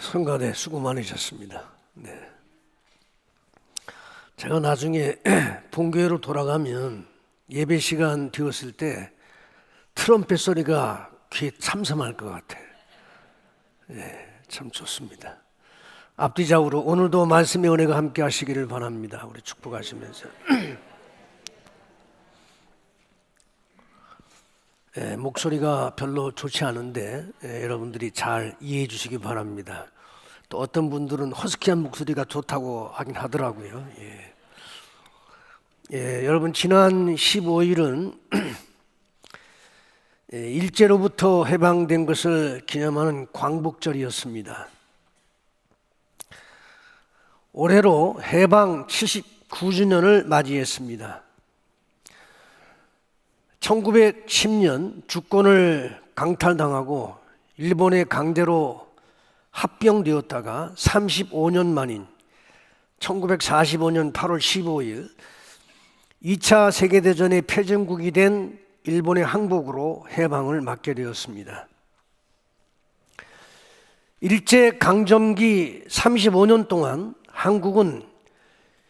성가대 수고 많으셨습니다. 네. 제가 나중에 본교회로 돌아가면 예배 시간 되었을 때 트럼펫 소리가 귀에 참sam할 것 같아요. 네, 참 좋습니다. 앞뒤좌우로 오늘도 말씀의 은혜가 함께 하시기를 바랍니다. 우리 축복하시면서 목소리가 별로 좋지 않은데 여러분들이 잘 이해해 주시기 바랍니다. 또 어떤 분들은 허스키한 목소리가 좋다고 하긴 하더라고요. 여러분 지난 15일은 일제로부터 해방된 것을 기념하는 광복절이었습니다. 올해로 해방 79주년을 맞이했습니다. 1910년 주권을 강탈당하고 일본의 강제로 합병되었다가 35년 만인 1945년 8월 15일 2차 세계대전의 패전국이 된 일본의 항복으로 해방을 맞게 되었습니다. 일제강점기 35년 동안 한국은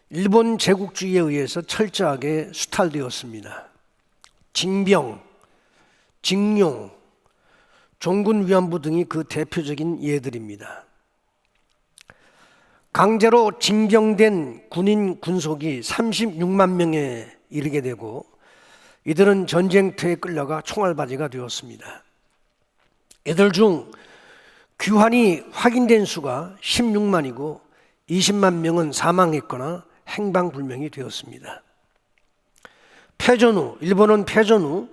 일본 제국주의에 의해서 철저하게 수탈되었습니다. 징병, 징용, 종군 위안부 등이 그 대표적인 예들입니다. 강제로 징병된 군인 군속이 36만 명에 이르게 되고 이들은 전쟁터에 끌려가 총알바지가 되었습니다. 이들 중 귀환이 확인된 수가 16만이고 20만 명은 사망했거나 행방불명이 되었습니다. 패전 후, 일본은 패전 후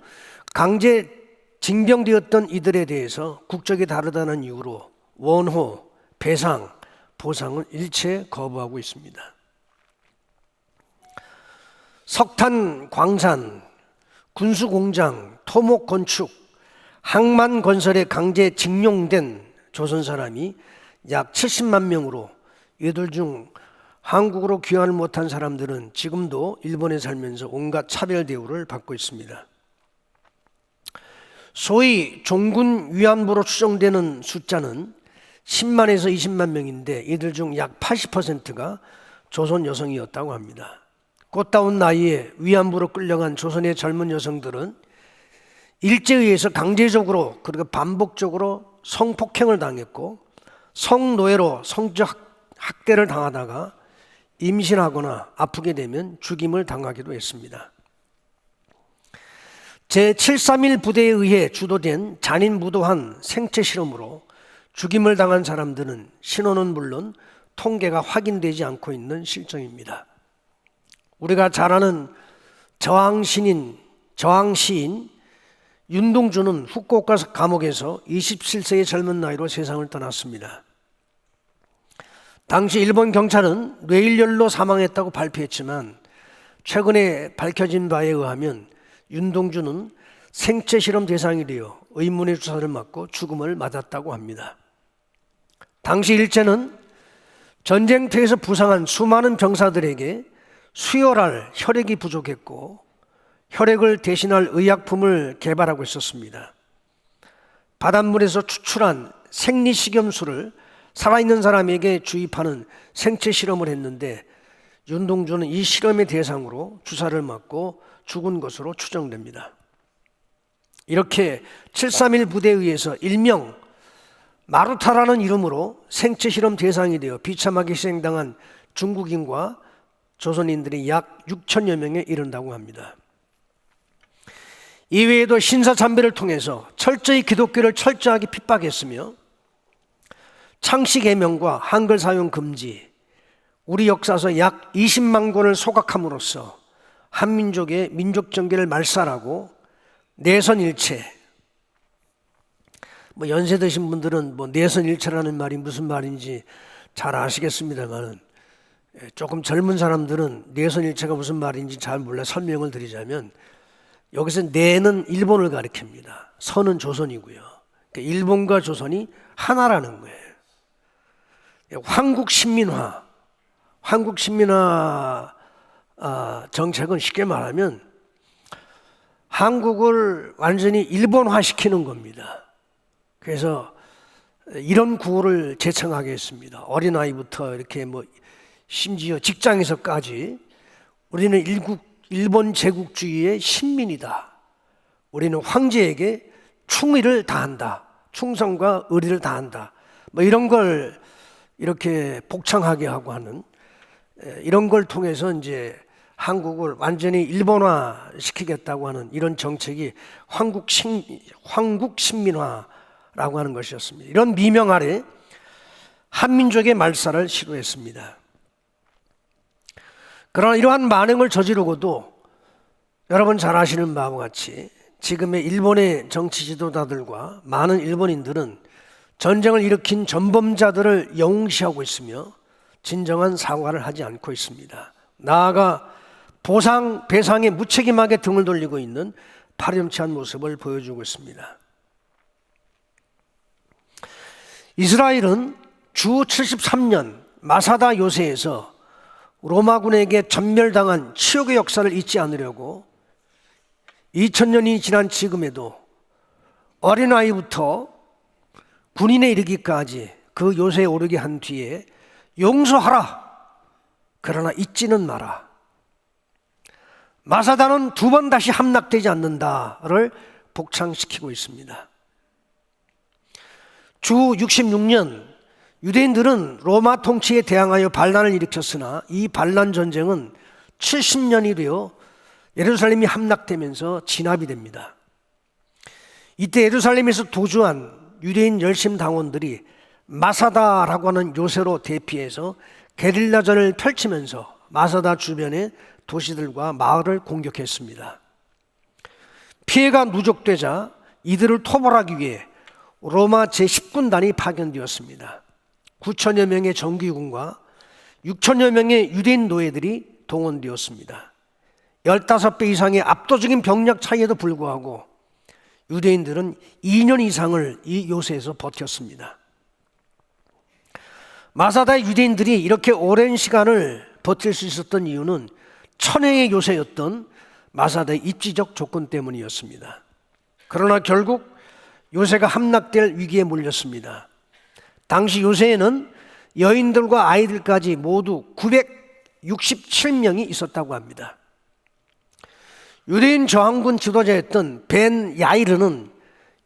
강제 징병되었던 이들에 대해서 국적이 다르다는 이유로 원호, 배상, 보상을 일체 거부하고 있습니다. 석탄, 광산, 군수공장, 토목 건축, 항만 건설에 강제 징용된 조선 사람이 약 70만 명으로 이들 중 한국으로 귀환을 못한 사람들은 지금도 일본에 살면서 온갖 차별 대우를 받고 있습니다. 소위 종군 위안부로 추정되는 숫자는 10만에서 20만 명인데 이들 중 약 80%가 조선 여성이었다고 합니다. 꽃다운 나이에 위안부로 끌려간 조선의 젊은 여성들은 일제에 의해서 강제적으로 그리고 반복적으로 성폭행을 당했고 성노예로 성적 학대를 당하다가 임신하거나 아프게 되면 죽임을 당하기도 했습니다. 제731 부대에 의해 주도된 잔인무도한 생체 실험으로 죽임을 당한 사람들은 신원은 물론 통계가 확인되지 않고 있는 실정입니다. 우리가 잘 아는 저항시인 윤동주는 후쿠오카 감옥에서 27세의 젊은 나이로 세상을 떠났습니다. 당시 일본 경찰은 뇌일열로 사망했다고 발표했지만 최근에 밝혀진 바에 의하면 윤동주는 생체 실험 대상이 되어 의문의 주사를 맞고 죽음을 맞았다고 합니다. 당시 일제는 전쟁터에서 부상한 수많은 병사들에게 수혈할 혈액이 부족했고 혈액을 대신할 의약품을 개발하고 있었습니다. 바닷물에서 추출한 생리식염수를 살아있는 사람에게 주입하는 생체 실험을 했는데 윤동주는 이 실험의 대상으로 주사를 맞고 죽은 것으로 추정됩니다. 이렇게 731 부대에 의해서 일명 마루타라는 이름으로 생체 실험 대상이 되어 비참하게 희생당한 중국인과 조선인들이 약 6천여 명에 이른다고 합니다. 이외에도 신사참배를 통해서 철저히 기독교를 철저하게 핍박했으며 창씨개명과 한글 사용 금지, 우리 역사서 약 20만 권을 소각함으로써 한민족의 민족 정계를 말살하고 내선일체, 연세 드신 분들은 내선일체라는 말이 무슨 말인지 잘 아시겠습니다만 조금 젊은 사람들은 내선일체가 무슨 말인지 잘 몰라 설명을 드리자면 여기서 내는 일본을 가리킵니다. 선은 조선이고요. 그러니까 일본과 조선이 하나라는 거예요. 한국신민화 정책은 쉽게 말하면 한국을 완전히 일본화시키는 겁니다. 그래서 이런 구호를 제청하게 했습니다. 어린아이부터 이렇게 심지어 직장에서까지 우리는 일본 제국주의의 신민이다. 우리는 황제에게 충의를 다한다. 충성과 의리를 다한다. 이런 걸 이렇게 복창하게 하고 하는, 이런 걸 통해서 이제 한국을 완전히 일본화 시키겠다고 하는 이런 정책이 황국 신민화라고 하는 것이었습니다. 이런 미명 아래 한민족의 말살을 시도했습니다. 그러나 이러한 만행을 저지르고도 여러분 잘 아시는 바와 같이 지금의 일본의 정치 지도자들과 많은 일본인들은 전쟁을 일으킨 전범자들을 영웅시하고 있으며 진정한 사과를 하지 않고 있습니다. 나아가 보상, 배상에 무책임하게 등을 돌리고 있는 파렴치한 모습을 보여주고 있습니다. 이스라엘은 주 73년 마사다 요새에서 로마군에게 전멸당한 치욕의 역사를 잊지 않으려고 2000년이 지난 지금에도 어린아이부터 군인에 이르기까지 그 요새에 오르게 한 뒤에 용서하라, 그러나 잊지는 마라, 마사다는 2번 다시 함락되지 않는다를 복창시키고 있습니다. 주 66년 유대인들은 로마 통치에 대항하여 반란을 일으켰으나 이 반란 전쟁은 70년이 되어 예루살렘이 함락되면서 진압이 됩니다. 이때 예루살렘에서 도주한 유대인 열심 당원들이 마사다라고 하는 요새로 대피해서 게릴라전을 펼치면서 마사다 주변의 도시들과 마을을 공격했습니다. 피해가 누적되자 이들을 토벌하기 위해 로마 제10군단이 파견되었습니다. 9천여 명의 정규군과 6천여 명의 유대인 노예들이 동원되었습니다. 15배 이상의 압도적인 병력 차이에도 불구하고 유대인들은 2년 이상을 이 요새에서 버텼습니다. 마사다의 유대인들이 이렇게 오랜 시간을 버틸 수 있었던 이유는 천혜의 요새였던 마사다의 입지적 조건 때문이었습니다. 그러나 결국 요새가 함락될 위기에 몰렸습니다. 당시 요새에는 여인들과 아이들까지 모두 967명이 있었다고 합니다. 유대인 저항군 지도자였던 벤 야이르는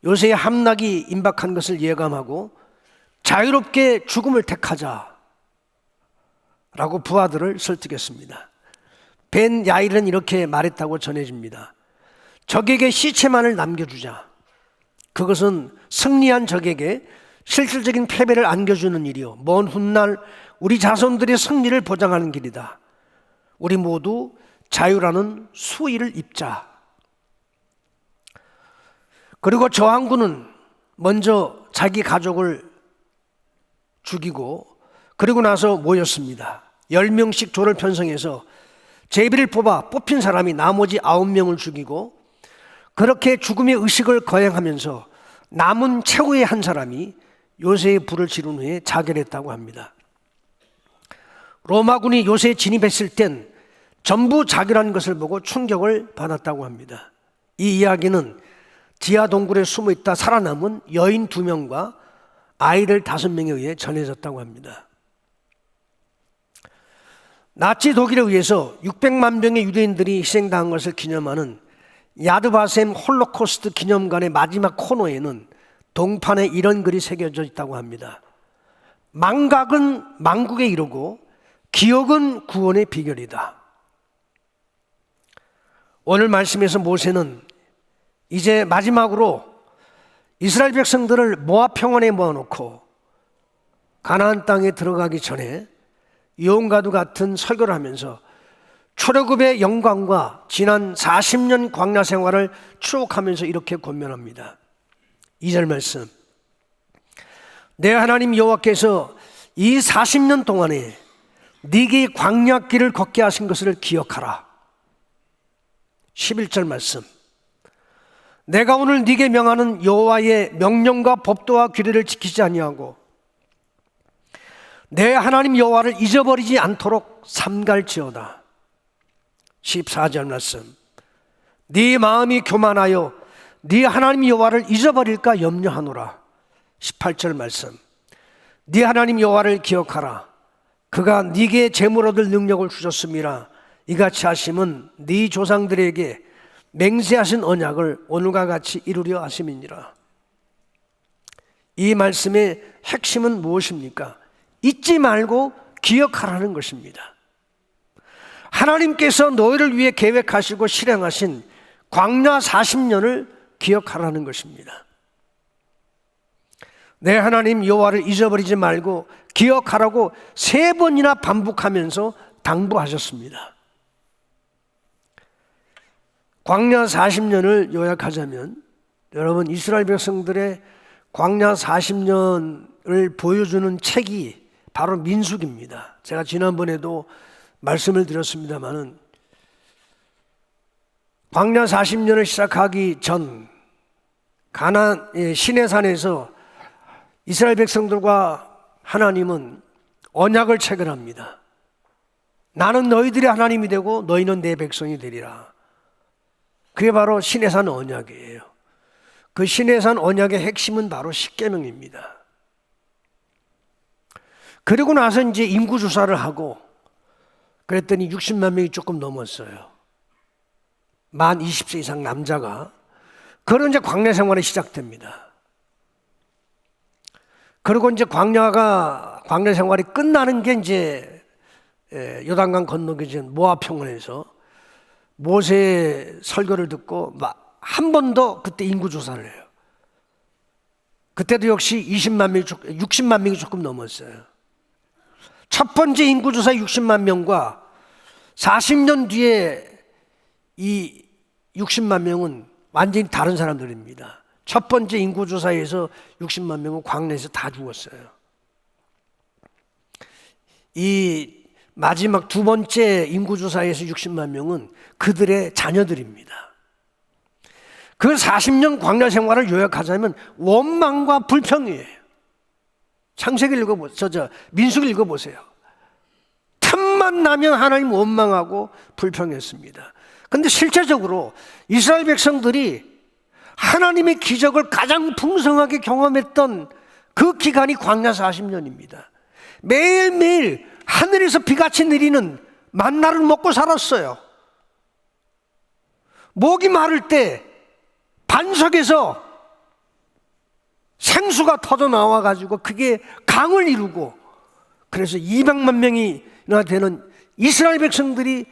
요새의 함락이 임박한 것을 예감하고 자유롭게 죽음을 택하자라고 부하들을 설득했습니다. 벤 야이르는 이렇게 말했다고 전해집니다. 적에게 시체만을 남겨주자. 그것은 승리한 적에게 실질적인 패배를 안겨주는 일이요, 먼 훗날 우리 자손들의 승리를 보장하는 길이다. 우리 모두 자유라는 수의를 입자. 그리고 저항군은 먼저 자기 가족을 죽이고 그리고 나서 모였습니다. 10명씩 조를 편성해서 제비를 뽑힌 사람이 나머지 9명을 죽이고 그렇게 죽음의 의식을 거행하면서 남은 최후의 한 사람이 요새의 불을 지른 후에 자결했다고 합니다. 로마군이 요새에 진입했을 땐 전부 자결한 것을 보고 충격을 받았다고 합니다. 이 이야기는 지하 동굴에 숨어있다 살아남은 여인 2명과 아이들 5명에 의해 전해졌다고 합니다. 나치 독일에 의해서 600만 명의 유대인들이 희생당한 것을 기념하는 야드바셈 홀로코스트 기념관의 마지막 코너에는 동판에 이런 글이 새겨져 있다고 합니다. 망각은 망국에 이르고 기억은 구원의 비결이다. 오늘 말씀에서 모세는 이제 마지막으로 이스라엘 백성들을 모압 평원에 모아놓고 가나안 땅에 들어가기 전에 여호와과도 같은 설교를 하면서 출애굽의 영광과 지난 40년 광야 생활을 추억하면서 이렇게 권면합니다. 2절 말씀, 내 하나님 여호와께서 이 40년 동안에 네게 광야길을 걷게 하신 것을 기억하라. 11절 말씀, 내가 오늘 네게 명하는 여호와의 명령과 법도와 규례를 지키지 아니하고 내 하나님 여호와를 잊어버리지 않도록 삼갈지어다. 14절 말씀, 네 마음이 교만하여 네 하나님 여호와를 잊어버릴까 염려하노라. 18절 말씀. 네 하나님 여호와를 기억하라. 그가 네게 재물 얻을 능력을 주셨음이라. 이같이 하심은 네 조상들에게 맹세하신 언약을 오늘과 같이 이루려 하심이니라. 이 말씀의 핵심은 무엇입니까? 잊지 말고 기억하라는 것입니다. 하나님께서 너희를 위해 계획하시고 실행하신 광야 40년을 기억하라는 것입니다. 내 하나님 여호와를 잊어버리지 말고 기억하라고 3번이나 반복하면서 당부하셨습니다. 광야 40년을 요약하자면, 여러분, 이스라엘 백성들의 광야 40년을 보여주는 책이 바로 민수기입니다. 제가 지난번에도 말씀을 드렸습니다마는, 광야 40년을 시작하기 전 가나안 시내산에서 이스라엘 백성들과 하나님은 언약을 체결합니다. 나는 너희들의 하나님이 되고 너희는 내 백성이 되리라. 그게 바로 시내산 언약이에요. 그 시내산 언약의 핵심은 바로 십계명입니다. 그리고 나서 이제 인구조사를 하고 그랬더니 60만 명이 조금 넘었어요. 만 20세 이상 남자가. 그런 이제 광야 생활이 시작됩니다. 그리고 이제 광야 생활이 끝나는 게 이제 요단강 건너기 전 모압 평원에서 모세의 설교를 듣고 한 번 더 그때 인구조사를 해요. 그때도 역시 60만 명이 조금 넘었어요. 첫 번째 인구조사 60만 명과 40년 뒤에 이 60만 명은 완전히 다른 사람들입니다. 첫 번째 인구조사에서 60만 명은 광야에서 다 죽었어요. 이 마지막 두 번째 인구조사에서 60만 명은 그들의 자녀들입니다. 그 40년 광야 생활을 요약하자면 원망과 불평이에요. 창세기 읽어보세요. 민수기 읽어보세요. 틈만 나면 하나님 원망하고 불평했습니다. 그런데 실제적으로 이스라엘 백성들이 하나님의 기적을 가장 풍성하게 경험했던 그 기간이 광야 40년입니다. 매일매일 하늘에서 비같이 내리는 만나를 먹고 살았어요. 목이 마를 때 반석에서 생수가 터져 나와가지고 그게 강을 이루고, 그래서 200만 명이나 되는 이스라엘 백성들이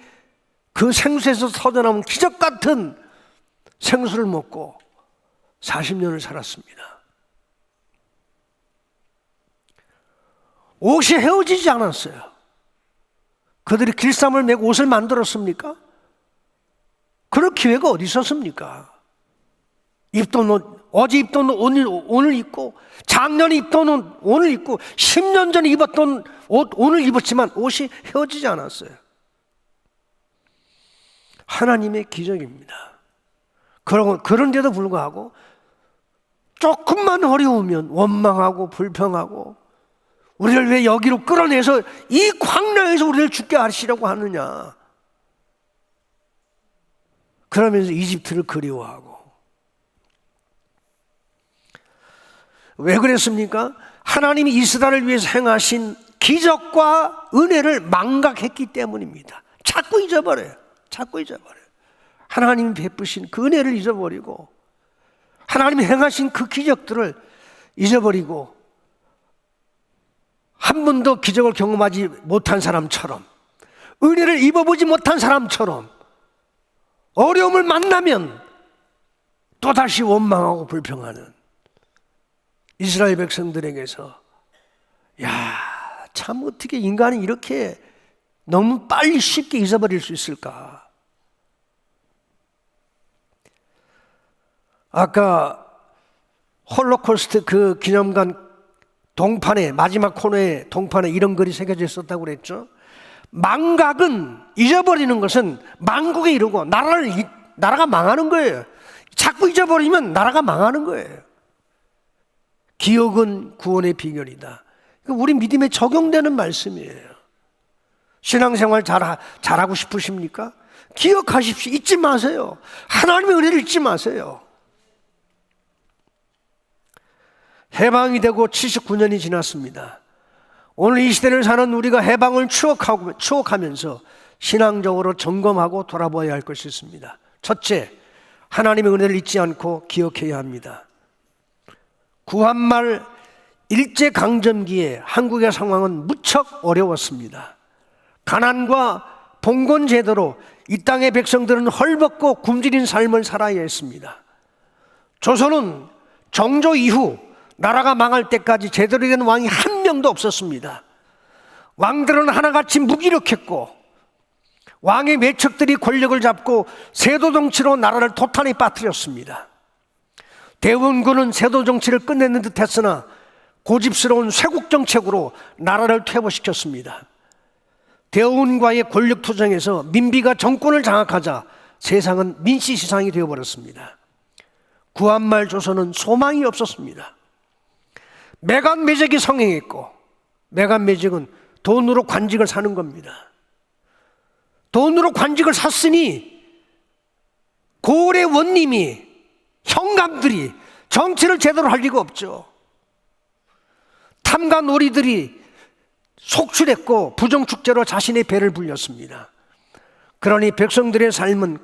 그 생수에서 터져나온 기적 같은 생수를 먹고 40년을 살았습니다. 옷이 헤어지지 않았어요. 그들이 길쌈을 메고 옷을 만들었습니까? 그럴 기회가 어디 있었습니까? 입던 옷, 어제 입던 옷 오늘 입고, 작년에 입던 옷 오늘 입고, 10년 전에 입었던 옷 오늘 입었지만 옷이 헤어지지 않았어요. 하나님의 기적입니다. 그런데도 불구하고 조금만 어려우면 원망하고 불평하고, 우리를 왜 여기로 끌어내서 이 광야에서 우리를 죽게 하시려고 하느냐, 그러면서 이집트를 그리워하고. 왜 그랬습니까? 하나님이 이스라엘을 위해서 행하신 기적과 은혜를 망각했기 때문입니다. 자꾸 잊어버려요. 하나님이 베푸신 그 은혜를 잊어버리고, 하나님이 행하신 그 기적들을 잊어버리고, 한 번도 기적을 경험하지 못한 사람처럼, 은혜를 입어보지 못한 사람처럼 어려움을 만나면 또다시 원망하고 불평하는 이스라엘 백성들에게서, 참 어떻게 인간이 이렇게 너무 빨리 쉽게 잊어버릴 수 있을까? 아까 홀로코스트 그 기념관 동판에, 마지막 코너에 동판에 이런 글이 새겨져 있었다고 그랬죠. 망각은, 잊어버리는 것은 망국에 이르고 나라가 망하는 거예요. 자꾸 잊어버리면 나라가 망하는 거예요. 기억은 구원의 비결이다. 우리 믿음에 적용되는 말씀이에요. 신앙생활 잘하고 싶으십니까? 기억하십시오. 잊지 마세요. 하나님의 은혜를 잊지 마세요. 해방이 되고 79년이 지났습니다. 오늘 이 시대를 사는 우리가 해방을 추억하면서 신앙적으로 점검하고 돌아봐야 할 것이 있습니다. 첫째, 하나님의 은혜를 잊지 않고 기억해야 합니다. 구한말 일제강점기에 한국의 상황은 무척 어려웠습니다. 가난과 봉건 제도로 이 땅의 백성들은 헐벗고 굶주린 삶을 살아야 했습니다. 조선은 정조 이후 나라가 망할 때까지 제대로 된 왕이 한 명도 없었습니다. 왕들은 하나같이 무기력했고 왕의 외척들이 권력을 잡고 세도 정치로 나라를 도탄에 빠뜨렸습니다. 대원군은 세도 정치를 끝내는 듯 했으나 고집스러운 쇄국 정책으로 나라를 퇴보시켰습니다. 대원과의 권력 투쟁에서 민비가 정권을 장악하자 세상은 민시시상이 되어버렸습니다. 구한말 조선은 소망이 없었습니다. 매간매직이 성행했고, 매간매직은 돈으로 관직을 사는 겁니다. 돈으로 관직을 샀으니 고을의 원님이, 형감들이 정치를 제대로 할 리가 없죠. 탐과 놀이들이 속출했고 부정축제로 자신의 배를 불렸습니다. 그러니 백성들의 삶은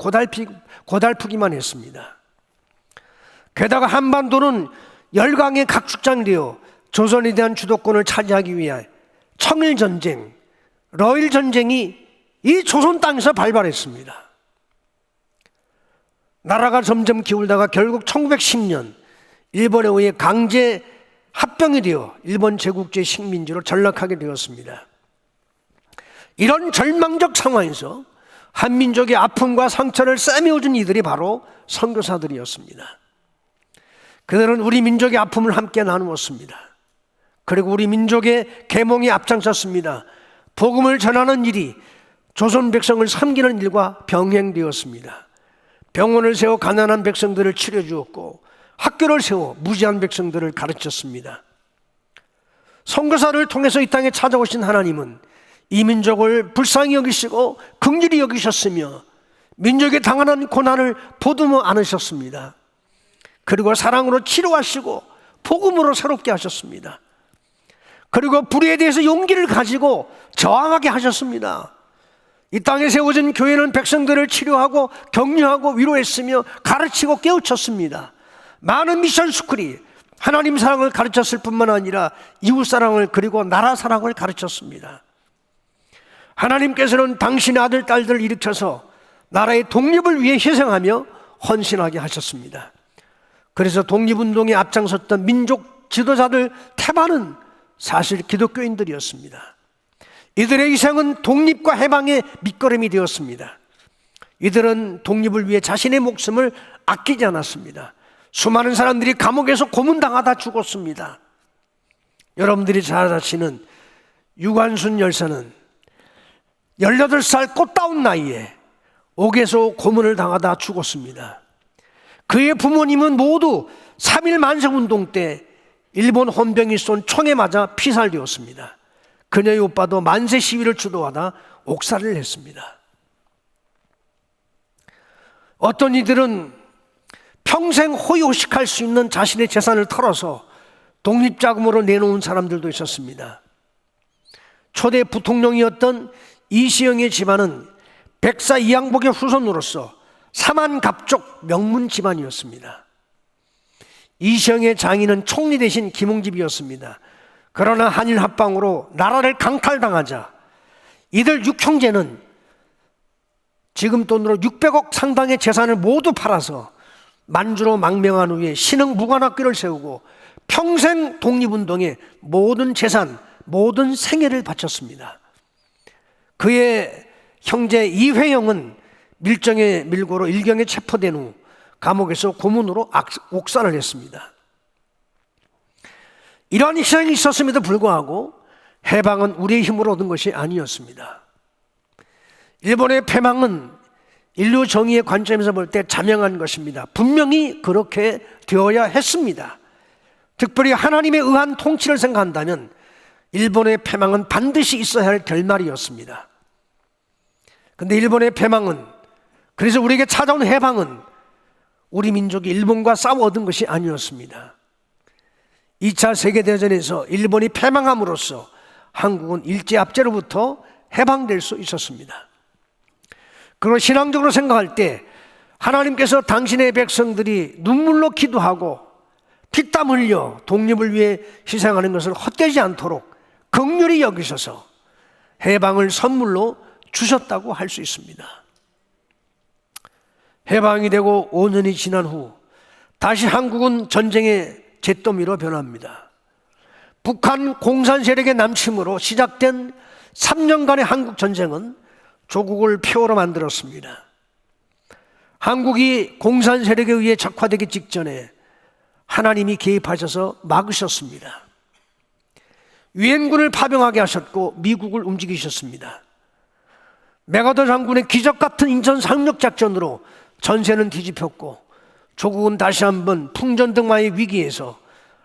고달프기만 했습니다. 게다가 한반도는 열강의 각축장되어 조선에 대한 주도권을 차지하기 위해 청일전쟁, 러일전쟁이 이 조선 땅에서 발발했습니다. 나라가 점점 기울다가 결국 1910년 일본에 의해 강제 합병이 되어 일본 제국주의 식민지로 전락하게 되었습니다. 이런 절망적 상황에서 한민족의 아픔과 상처를 싸매어준 이들이 바로 선교사들이었습니다. 그들은 우리 민족의 아픔을 함께 나누었습니다. 그리고 우리 민족의 계몽에 앞장섰습니다. 복음을 전하는 일이 조선 백성을 섬기는 일과 병행되었습니다. 병원을 세워 가난한 백성들을 치료주었고 학교를 세워 무지한 백성들을 가르쳤습니다. 선교사를 통해서 이 땅에 찾아오신 하나님은 이 민족을 불쌍히 여기시고 긍휼히 여기셨으며 민족이 당하는 고난을 보듬어 안으셨습니다. 그리고 사랑으로 치료하시고 복음으로 새롭게 하셨습니다. 그리고 불의에 대해서 용기를 가지고 저항하게 하셨습니다. 이 땅에 세워진 교회는 백성들을 치료하고 격려하고 위로했으며 가르치고 깨우쳤습니다. 많은 미션 스쿨이 하나님 사랑을 가르쳤을 뿐만 아니라 이웃 사랑을 그리고 나라 사랑을 가르쳤습니다. 하나님께서는 당신의 아들, 딸들을 일으켜서 나라의 독립을 위해 희생하며 헌신하게 하셨습니다. 그래서 독립운동에 앞장섰던 민족 지도자들 태반은 사실 기독교인들이었습니다. 이들의 희생은 독립과 해방의 밑거름이 되었습니다. 이들은 독립을 위해 자신의 목숨을 아끼지 않았습니다. 수많은 사람들이 감옥에서 고문당하다 죽었습니다. 여러분들이 잘 아시는 유관순 열사는 18살 꽃다운 나이에 옥에서 고문을 당하다 죽었습니다. 그의 부모님은 모두 3.1 만세운동 때 일본 헌병이 쏜 총에 맞아 피살되었습니다. 그녀의 오빠도 만세 시위를 주도하다 옥살이를 했습니다. 어떤 이들은 평생 호의호식할 수 있는 자신의 재산을 털어서 독립자금으로 내놓은 사람들도 있었습니다. 초대 부통령이었던 이시영의 집안은 백사 이양복의 후손으로서 사만갑족 명문 집안이었습니다. 이시영의 장인은 총리 대신 김홍집이었습니다. 그러나 한일 합방으로 나라를 강탈당하자 이들 6형제는 지금 돈으로 600억 상당의 재산을 모두 팔아서 만주로 망명한 후에 신흥 무관학교를 세우고 평생 독립운동에 모든 재산, 모든 생애를 바쳤습니다. 그의 형제 이회영은 밀정의 밀고로 일경에 체포된 후 감옥에서 고문으로 옥살을 했습니다. 이러한 희생이 있었음에도 불구하고 해방은 우리의 힘으로 얻은 것이 아니었습니다. 일본의 패망은 인류 정의의 관점에서 볼 때 자명한 것입니다. 분명히 그렇게 되어야 했습니다. 특별히 하나님에 의한 통치를 생각한다면 일본의 패망은 반드시 있어야 할 결말이었습니다. 그런데 일본의 패망은, 그래서 우리에게 찾아온 해방은 우리 민족이 일본과 싸워 얻은 것이 아니었습니다. 2차 세계대전에서 일본이 패망함으로써 한국은 일제압제로부터 해방될 수 있었습니다. 그리고 신앙적으로 생각할 때 하나님께서 당신의 백성들이 눈물로 기도하고 피땀 흘려 독립을 위해 희생하는 것을 헛되지 않도록 긍휼히 여기셔서 해방을 선물로 주셨다고 할 수 있습니다. 해방이 되고 5년이 지난 후 다시 한국은 전쟁의 잿더미로 변합니다. 북한 공산 세력의 남침으로 시작된 3년간의 한국 전쟁은 조국을 폐허로 만들었습니다. 한국이 공산 세력에 의해 적화되기 직전에 하나님이 개입하셔서 막으셨습니다. 유엔군을 파병하게 하셨고 미국을 움직이셨습니다. 맥아더 장군의 기적 같은 인천 상륙 작전으로 전세는 뒤집혔고 조국은 다시 한번 풍전등화의 위기에서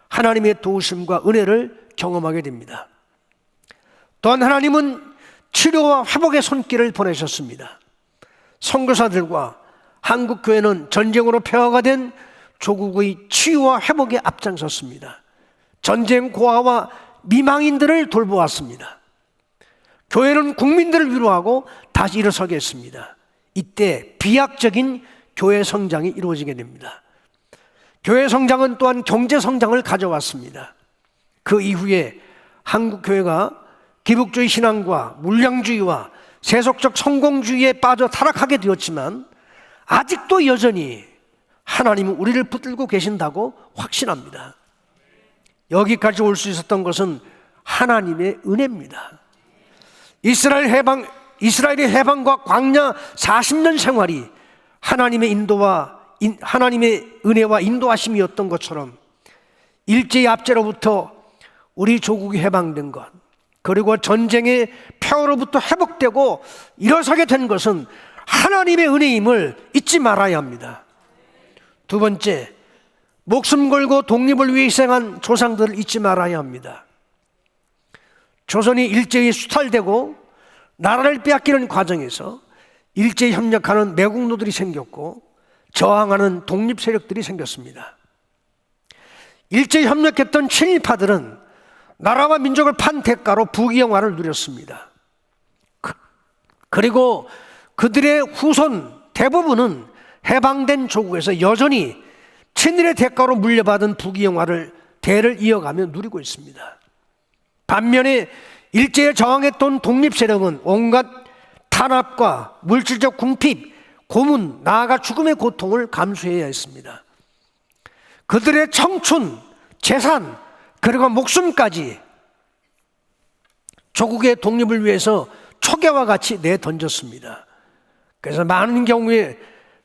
하나님의 도우심과 은혜를 경험하게 됩니다. 또한 하나님은 치료와 회복의 손길을 보내셨습니다. 선교사들과 한국교회는 전쟁으로 폐허가 된 조국의 치유와 회복에 앞장섰습니다. 전쟁 고아와 미망인들을 돌보았습니다. 교회는 국민들을 위로하고 다시 일어서게 했습니다. 이때 비약적인 교회 성장이 이루어지게 됩니다. 교회 성장은 또한 경제 성장을 가져왔습니다. 그 이후에 한국 교회가 기복주의 신앙과 물량주의와 세속적 성공주의에 빠져 타락하게 되었지만 아직도 여전히 하나님은 우리를 붙들고 계신다고 확신합니다. 여기까지 올 수 있었던 것은 하나님의 은혜입니다. 이스라엘의 해방과 광야 40년 생활이 하나님의 은혜와 인도하심이었던 것처럼 일제의 압제로부터 우리 조국이 해방된 것, 그리고 전쟁의 폐허로부터 회복되고 일어서게 된 것은 하나님의 은혜임을 잊지 말아야 합니다. 두 번째, 목숨 걸고 독립을 위해 희생한 조상들을 잊지 말아야 합니다. 조선이 일제히 수탈되고 나라를 빼앗기는 과정에서 일제에 협력하는 매국노들이 생겼고 저항하는 독립 세력들이 생겼습니다. 일제에 협력했던 친일파들은 나라와 민족을 판 대가로 부귀영화를 누렸습니다. 그리고 그들의 후손 대부분은 해방된 조국에서 여전히 친일의 대가로 물려받은 부귀영화를 대를 이어가며 누리고 있습니다. 반면에 일제에 저항했던 독립 세력은 온갖 탄압과 물질적 궁핍, 고문, 나아가 죽음의 고통을 감수해야 했습니다. 그들의 청춘, 재산, 그리고 목숨까지 조국의 독립을 위해서 초계와 같이 내던졌습니다. 그래서 많은 경우에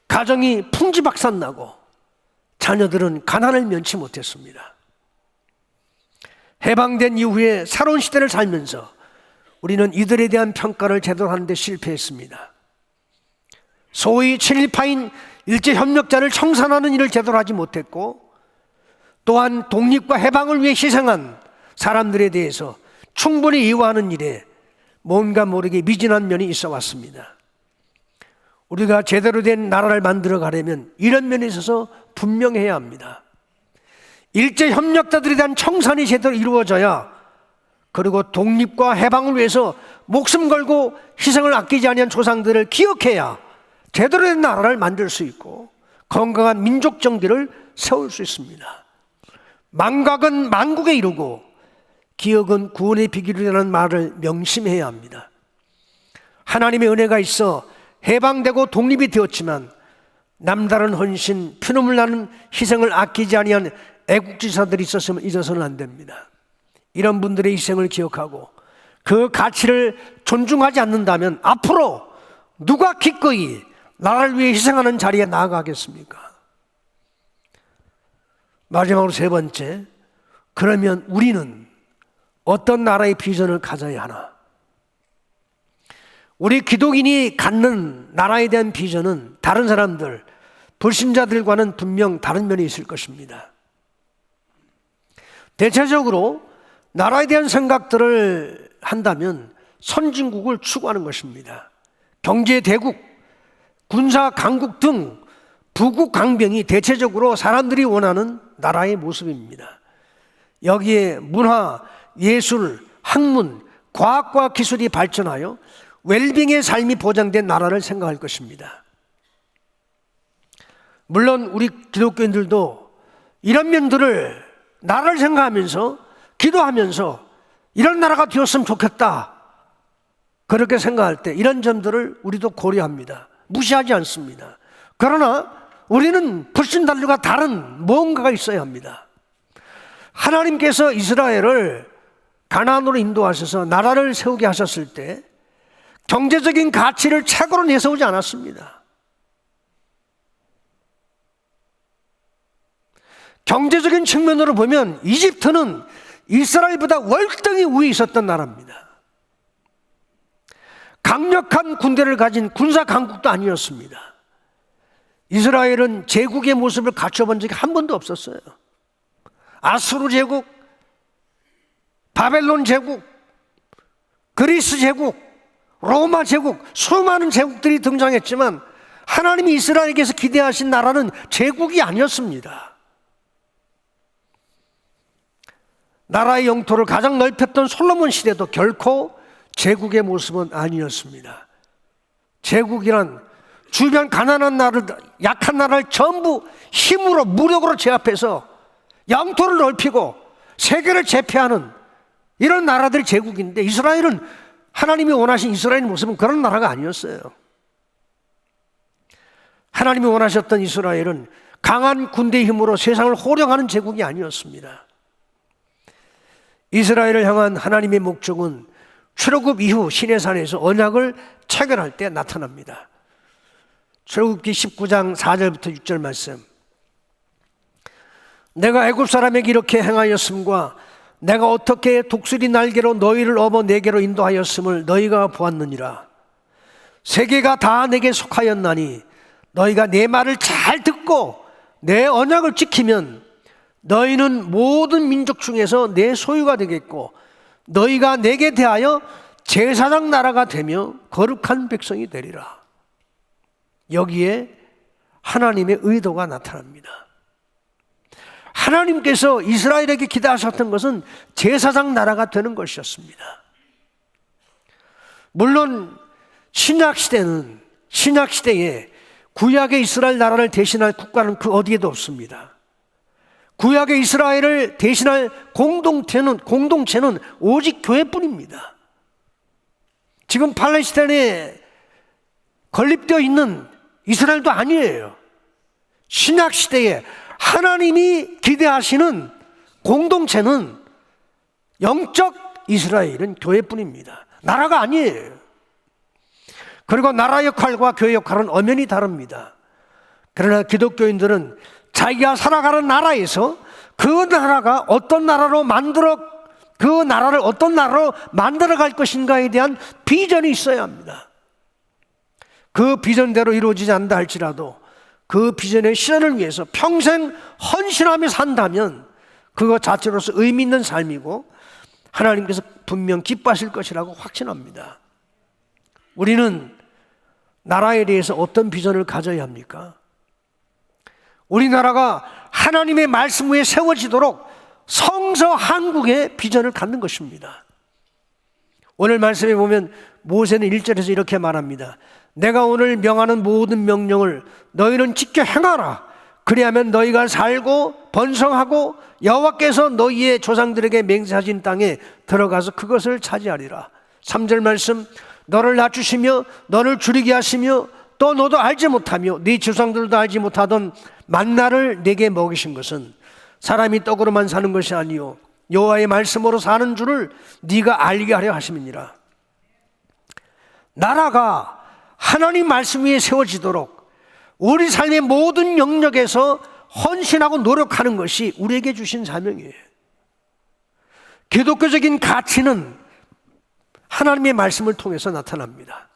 가정이 풍지박산나고 자녀들은 가난을 면치 못했습니다. 해방된 이후에 새로운 시대를 살면서 우리는 이들에 대한 평가를 제대로 하는 데 실패했습니다. 소위 친일파인 일제협력자를 청산하는 일을 제대로 하지 못했고, 또한 독립과 해방을 위해 희생한 사람들에 대해서 충분히 이해하는 일에 뭔가 모르게 미진한 면이 있어 왔습니다. 우리가 제대로 된 나라를 만들어 가려면 이런 면에 있어서 분명해야 합니다. 일제 협력자들에 대한 청산이 제대로 이루어져야, 그리고 독립과 해방을 위해서 목숨 걸고 희생을 아끼지 아니한 조상들을 기억해야 제대로 된 나라를 만들 수 있고 건강한 민족 정기를 세울 수 있습니다. 망각은 만국에 이르고 기억은 구원의 비결이라는 말을 명심해야 합니다. 하나님의 은혜가 있어 해방되고 독립이 되었지만 남다른 헌신, 피눈물 나는 희생을 아끼지 아니한 애국지사들이 있었으면 잊어서는 안 됩니다. 이런 분들의 희생을 기억하고 그 가치를 존중하지 않는다면 앞으로 누가 기꺼이 나라를 위해 희생하는 자리에 나아가겠습니까? 마지막으로 세 번째, 그러면 우리는 어떤 나라의 비전을 가져야 하나? 우리 기독인이 갖는 나라에 대한 비전은 다른 사람들, 불신자들과는 분명 다른 면이 있을 것입니다. 대체적으로 나라에 대한 생각들을 한다면 선진국을 추구하는 것입니다. 경제 대국, 군사 강국 등 부국 강병이 대체적으로 사람들이 원하는 나라의 모습입니다. 여기에 문화, 예술, 학문, 과학과 기술이 발전하여 웰빙의 삶이 보장된 나라를 생각할 것입니다. 물론 우리 기독교인들도 이런 면들을 나라를 생각하면서 기도하면서 이런 나라가 되었으면 좋겠다, 그렇게 생각할 때 이런 점들을 우리도 고려합니다. 무시하지 않습니다. 그러나 우리는 불신단들과 다른 무언가가 있어야 합니다. 하나님께서 이스라엘을 가나안으로 인도하셔서 나라를 세우게 하셨을 때 경제적인 가치를 최고로 내세우지 않았습니다. 경제적인 측면으로 보면 이집트는 이스라엘보다 월등히 우위에 있었던 나라입니다. 강력한 군대를 가진 군사 강국도 아니었습니다. 이스라엘은 제국의 모습을 갖춰본 적이 한 번도 없었어요. 아수르 제국, 바벨론 제국, 그리스 제국, 로마 제국, 수많은 제국들이 등장했지만 하나님이 이스라엘에게서 기대하신 나라는 제국이 아니었습니다. 나라의 영토를 가장 넓혔던 솔로몬 시대도 결코 제국의 모습은 아니었습니다. 제국이란 주변 가난한 나라를, 약한 나라를 전부 힘으로 무력으로 제압해서 영토를 넓히고 세계를 제패하는 이런 나라들이 제국인데, 이스라엘은 하나님이 원하신 이스라엘의 모습은 그런 나라가 아니었어요. 하나님이 원하셨던 이스라엘은 강한 군대의 힘으로 세상을 호령하는 제국이 아니었습니다. 이스라엘을 향한 하나님의 목적은 출애굽 이후 시내산에서 언약을 체결할 때 나타납니다. 출애굽기 19장 4절부터 6절 말씀. 내가 애굽 사람에게 이렇게 행하였음과 내가 어떻게 독수리 날개로 너희를 업어 내게로 인도하였음을 너희가 보았느니라. 세계가 다 내게 속하였나니 너희가 내 말을 잘 듣고 내 언약을 지키면 너희는 모든 민족 중에서 내 소유가 되겠고 너희가 내게 대하여 제사장 나라가 되며 거룩한 백성이 되리라. 여기에 하나님의 의도가 나타납니다. 하나님께서 이스라엘에게 기대하셨던 것은 제사장 나라가 되는 것이었습니다. 물론 신약시대에 구약의 이스라엘 나라를 대신할 국가는 그 어디에도 없습니다. 구약의 이스라엘을 대신할 공동체는 오직 교회뿐입니다. 지금 팔레스타인에 건립되어 있는 이스라엘도 아니에요. 신약시대에 하나님이 기대하시는 공동체는 영적 이스라엘은 교회뿐입니다. 나라가 아니에요. 그리고 나라 역할과 교회 역할은 엄연히 다릅니다. 그러나 기독교인들은 자기가 살아가는 나라에서 그 나라가 어떤 나라로 만들어 갈 것인가에 대한 비전이 있어야 합니다. 그 비전대로 이루어지지 않는다 할지라도 그 비전의 실현을 위해서 평생 헌신하며 산다면 그것 자체로서 의미 있는 삶이고 하나님께서 분명 기뻐하실 것이라고 확신합니다. 우리는 나라에 대해서 어떤 비전을 가져야 합니까? 우리나라가 하나님의 말씀 위에 세워지도록 성서 한국의 비전을 갖는 것입니다. 오늘 말씀에 보면 모세는 1절에서 이렇게 말합니다. 내가 오늘 명하는 모든 명령을 너희는 지켜 행하라. 그리하면 너희가 살고 번성하고 여호와께서 너희의 조상들에게 맹세하신 땅에 들어가서 그것을 차지하리라. 3절 말씀, 너를 낮추시며 너를 줄이게 하시며 또 너도 알지 못하며 네 조상들도 알지 못하던 만나를 내게 먹이신 것은 사람이 떡으로만 사는 것이 아니요 여호와의 말씀으로 사는 줄을 네가 알게 하려 하심이니라. 나라가 하나님 말씀 위에 세워지도록 우리 삶의 모든 영역에서 헌신하고 노력하는 것이 우리에게 주신 사명이에요. 기독교적인 가치는 하나님의 말씀을 통해서 나타납니다.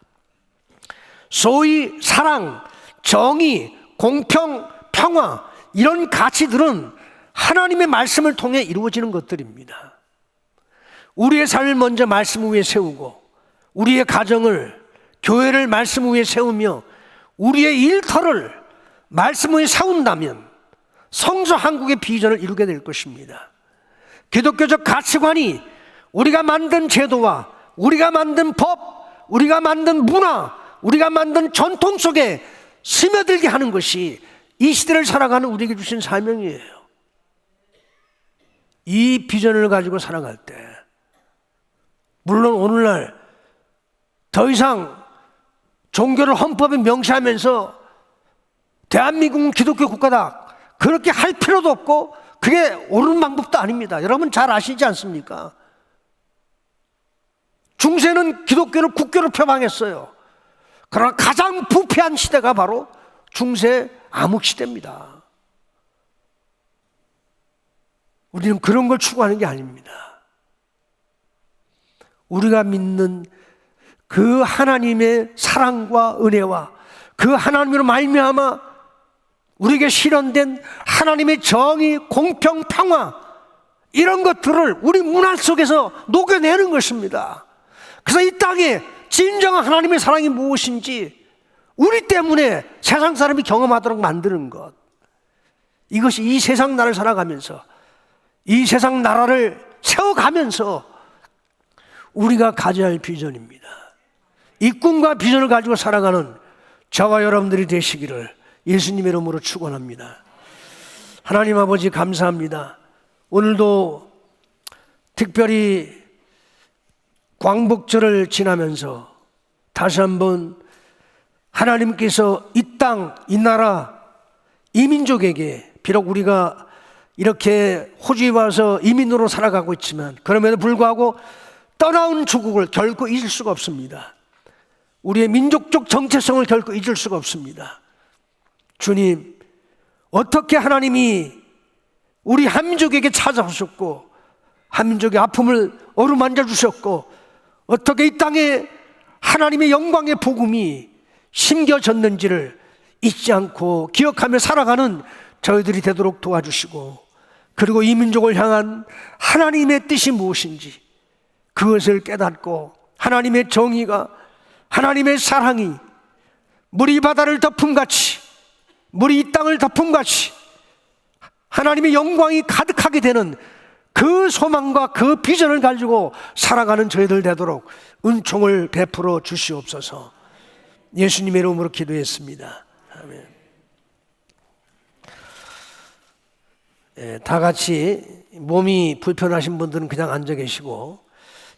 소위 사랑, 정의, 공평, 평화 이런 가치들은 하나님의 말씀을 통해 이루어지는 것들입니다. 우리의 삶을 먼저 말씀 위에 세우고 우리의 가정을, 교회를 말씀 위에 세우며 우리의 일터를 말씀 위에 세운다면 성서 한국의 비전을 이루게 될 것입니다. 기독교적 가치관이 우리가 만든 제도와 우리가 만든 법, 우리가 만든 문화, 우리가 만든 전통 속에 스며들게 하는 것이 이 시대를 살아가는 우리에게 주신 사명이에요. 이 비전을 가지고 살아갈 때, 물론 오늘날 더 이상 종교를 헌법에 명시하면서 대한민국은 기독교 국가다 그렇게 할 필요도 없고 그게 옳은 방법도 아닙니다. 여러분 잘 아시지 않습니까? 중세는 기독교를 국교로 표방했어요. 그러나 가장 부패한 시대가 바로 중세 암흑시대입니다. 우리는 그런 걸 추구하는 게 아닙니다. 우리가 믿는 그 하나님의 사랑과 은혜와 그 하나님으로 말미암아 우리에게 실현된 하나님의 정의, 공평, 평화, 이런 것들을 우리 문화 속에서 녹여내는 것입니다. 그래서 이 땅에 진정한 하나님의 사랑이 무엇인지 우리 때문에 세상 사람이 경험하도록 만드는 것, 이것이 이 세상 나라를 살아가면서 이 세상 나라를 세워가면서 우리가 가져야 할 비전입니다. 이 꿈과 비전을 가지고 살아가는 저와 여러분들이 되시기를 예수님의 이름으로 축원합니다. 하나님 아버지 감사합니다. 오늘도 특별히 광복절을 지나면서 다시 한번 하나님께서 이 땅, 이 나라, 이 민족에게, 비록 우리가 이렇게 호주에 와서 이민으로 살아가고 있지만 그럼에도 불구하고 떠나온 조국을 결코 잊을 수가 없습니다. 우리의 민족적 정체성을 결코 잊을 수가 없습니다. 주님, 어떻게 하나님이 우리 한민족에게 찾아오셨고 한민족의 아픔을 어루만져 주셨고 어떻게 이 땅에 하나님의 영광의 복음이 심겨졌는지를 잊지 않고 기억하며 살아가는 저희들이 되도록 도와주시고, 그리고 이 민족을 향한 하나님의 뜻이 무엇인지 그것을 깨닫고 하나님의 정의가, 하나님의 사랑이 물이 바다를 덮음같이, 물이 이 땅을 덮음같이 하나님의 영광이 가득하게 되는 그 소망과 그 비전을 가지고 살아가는 저희들 되도록 은총을 베풀어 주시옵소서. 예수님의 이름으로 기도했습니다. 아멘. 다 같이 몸이 불편하신 분들은 그냥 앉아 계시고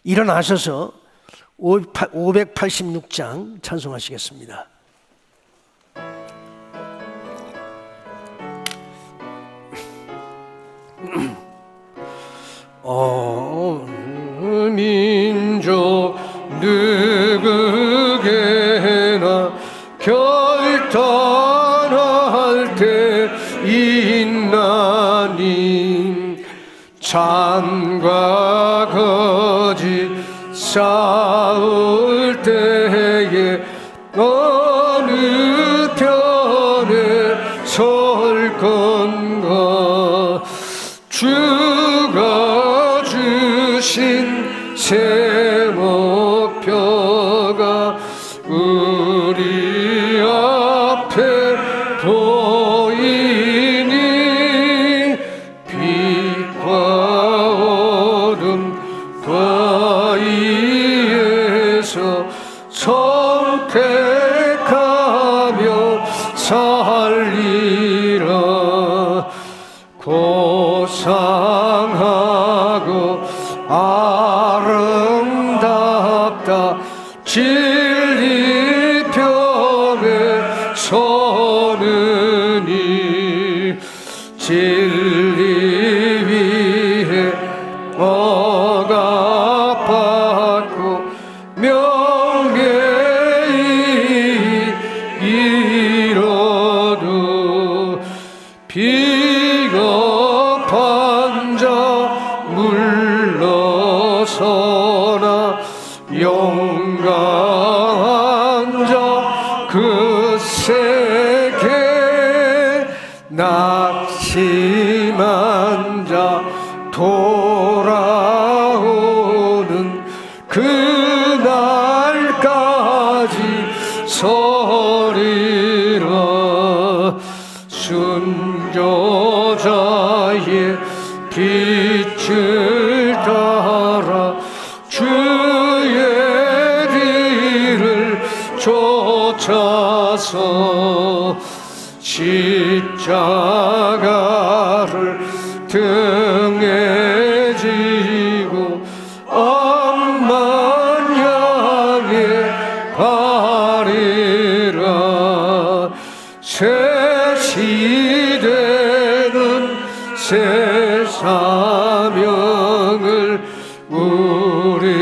일어나셔서 586장 찬송하시겠습니다. 민족 누구게나 결단할 때 있나니 참과 거짓 싸울 때에 어느 편에 설 건가. 주가 주신 새 목표가 우리 앞에 보이니 빛과 어둠 사이에서 선택하며 살리라. 고상하고 아름답다 진리 편에 서느니 진리 위에 억압받고 명예히 이뤄도 비겁한 자 물러서나 용감한 자 그 세계 낙심한 자 돌아오는 그날까지 서리라. 순교자의 빛을 붙여서 십자가를 등에 지고 엄만 향해 가리라. 새 시대는 새 사명을 우리에게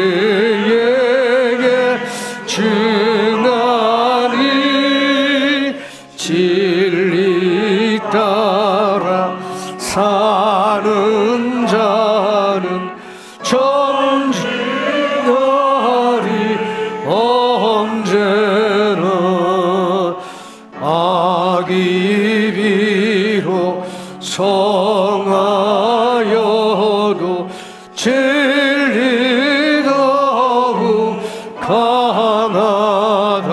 증하니 진리 따라 사는 자는 정진하리. 언제나 악이 비록 성하여도 진리 더욱 강하다.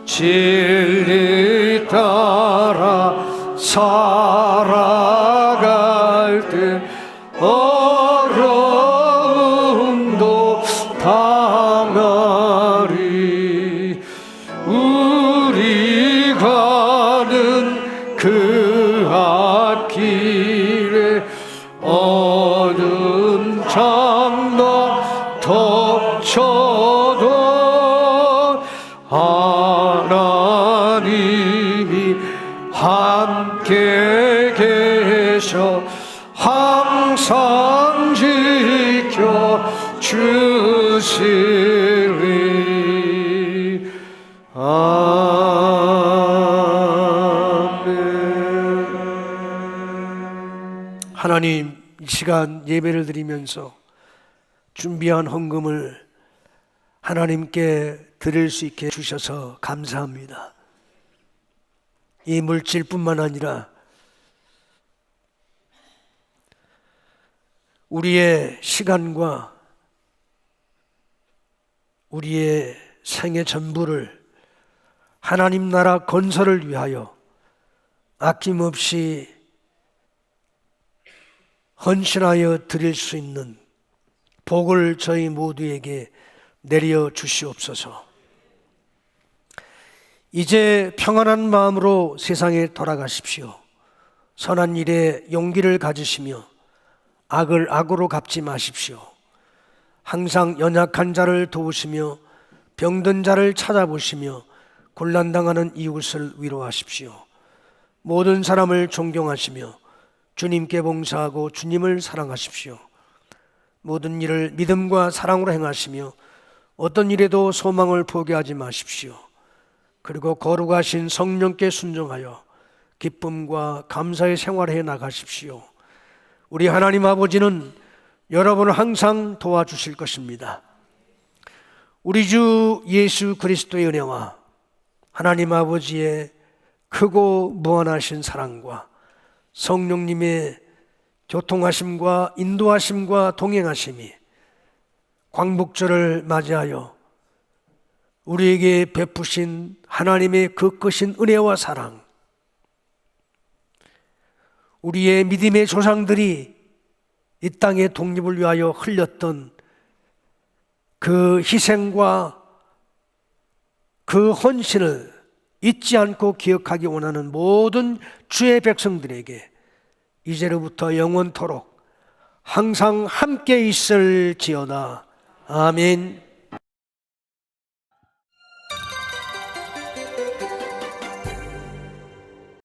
진리 따라 살아갈 때 어려움도 당하리. 우리 가는 그 앞길에 어두운 장막 덮쳐도 하나님이 함께 계셔 항상 지켜 주시리. 아멘. 하나님, 이 시간 예배를 드리면서 준비한 헌금을 하나님께 드릴 수 있게 주셔서 감사합니다. 이 물질뿐만 아니라 우리의 시간과 우리의 생애 전부를 하나님 나라 건설을 위하여 아낌없이 헌신하여 드릴 수 있는 복을 저희 모두에게 내려 주시옵소서. 이제 평안한 마음으로 세상에 돌아가십시오. 선한 일에 용기를 가지시며 악을 악으로 갚지 마십시오. 항상 연약한 자를 도우시며 병든 자를 찾아보시며 곤란당하는 이웃을 위로하십시오. 모든 사람을 존경하시며 주님께 봉사하고 주님을 사랑하십시오. 모든 일을 믿음과 사랑으로 행하시며 어떤 일에도 소망을 포기하지 마십시오. 그리고 거룩하신 성령께 순종하여 기쁨과 감사의 생활을 해 나가십시오. 우리 하나님 아버지는 여러분을 항상 도와주실 것입니다. 우리 주 예수 그리스도의 은혜와 하나님 아버지의 크고 무한하신 사랑과 성령님의 교통하심과 인도하심과 동행하심이 광복절을 맞이하여 우리에게 베푸신 하나님의 그 크신 은혜와 사랑, 우리의 믿음의 조상들이 이 땅의 독립을 위하여 흘렸던 그 희생과 그 헌신을 잊지 않고 기억하기 원하는 모든 주의 백성들에게 이제로부터 영원토록 항상 함께 있을지어다. 아멘.